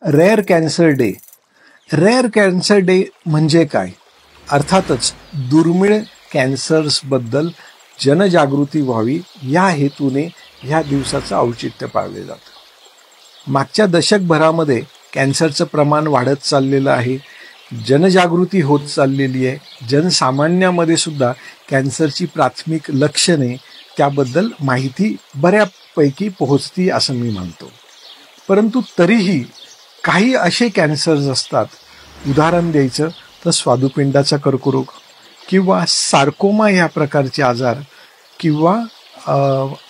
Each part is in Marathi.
Rare cancer day. Rare cancer day म्हणजे काय? अर्थातच दुर्मिळ कॅन्सर्सबद्दल जनजागृती व्हावी या हेतूने ह्या दिवसाचं औचित्य पाळले जातं. मागच्या दशकभरामध्ये कॅन्सरचं प्रमाण वाढत चाललेलं आहे, जनजागृती होत चाललेली आहे. जनसामान्यामध्ये सुद्धा कॅन्सरची प्राथमिक लक्षणे त्याबद्दल माहिती बऱ्यापैकी पोहोचती असं मी मानतो. परंतु तरीही काही असे कॅन्सर्स असतात, उदाहरण द्यायचं तर स्वादुपिंडाचा कर्करोग किंवा सार्कोमा ह्या प्रकारचे आजार किंवा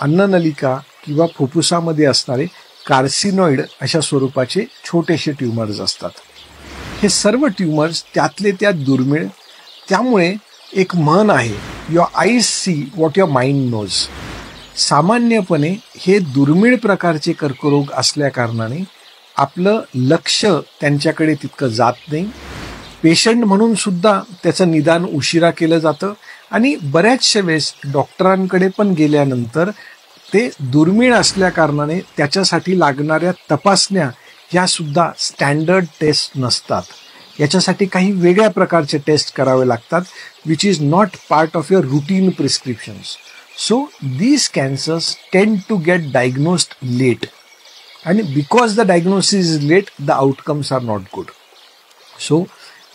अन्ननलिका किंवा फुफ्फुसामध्ये असणारे कार्सिनॉइड अशा स्वरूपाचे छोटेसे ट्यूमर्स असतात. हे सर्व ट्यूमर्स त्यातले त्यात दुर्मिळ. त्यामुळे एक म्हण आहे, your eyes see what your mind knows. सामान्यपणे हे दुर्मिळ प्रकारचे कर्करोग असल्याकारणाने आपलं लक्ष त्यांच्याकडे तितकं जात नाही. पेशंट म्हणून सुद्धा त्याचं निदान उशिरा केलं जातं आणि बऱ्याचशा वेळेस डॉक्टरांकडे पण गेल्यानंतर ते दुर्मिळ असल्याकारणाने त्याच्यासाठी लागणाऱ्या तपासण्या ह्या सुद्धा स्टँडर्ड टेस्ट नसतात. याच्यासाठी काही वेगळ्या प्रकारचे टेस्ट करावे लागतात, which is not part of your routine prescriptions. So these cancers tend to get diagnosed late, आणि because the diagnosis is late the outcomes are not good. So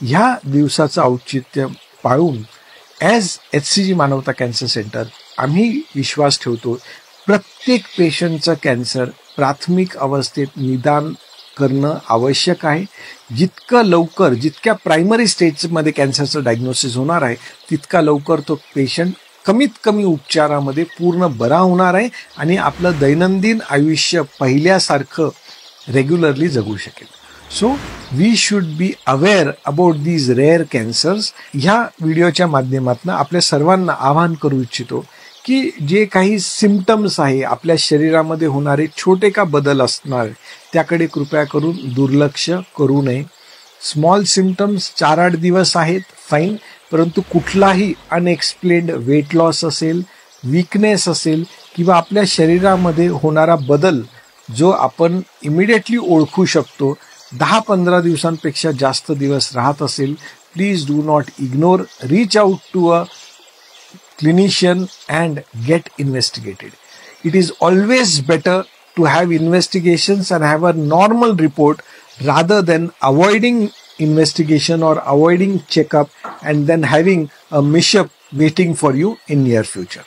ह्या दिवसाचं औचित्य पाळून as HCG Manavata cancer centre आम्ही विश्वास ठेवतो प्रत्येक पेशंटचं कॅन्सर प्राथमिक अवस्थेत निदान करणं आवश्यक आहे. जितकं लवकर, जितक्या प्रायमरी स्टेजमध्ये कॅन्सरचं डायग्नोसिस होणार आहे तितका लवकर तो पेशंट कमीत कमी उपचारामध्ये पूर्ण बरा होणार आहे आणि आपलं दैनंदिन आयुष्य पहिल्यासारखं रेग्युलरली जगू शकेल. So we should be aware about these rare cancers. ह्या व्हिडिओच्या माध्यमातून आपल्या सर्वांना आवाहन करू इच्छितो की जे काही सिम्पटम्स आहे, आपल्या शरीरामध्ये होणारे छोटे का बदल असणार त्याकडे कृपया करून दुर्लक्ष करू नये. स्मॉल सिम्पटम्स 4-8 दिवस आहेत, फाईन. परंतु कुठलाही अनएक्सप्लेन्ड वेट लॉस असेल, वीकनेस असेल किंवा आपल्या शरीरामध्ये होणारा बदल जो आपण इमिडिएटली ओळखू शकतो, 10-15 दिवसांपेक्षा जास्त दिवस राहत असेल, please do not ignore. Reach out to a clinician and get investigated. It is always better to have investigations and have a normal report rather than avoiding investigation or avoiding checkup and then having a mishap waiting for you in near future.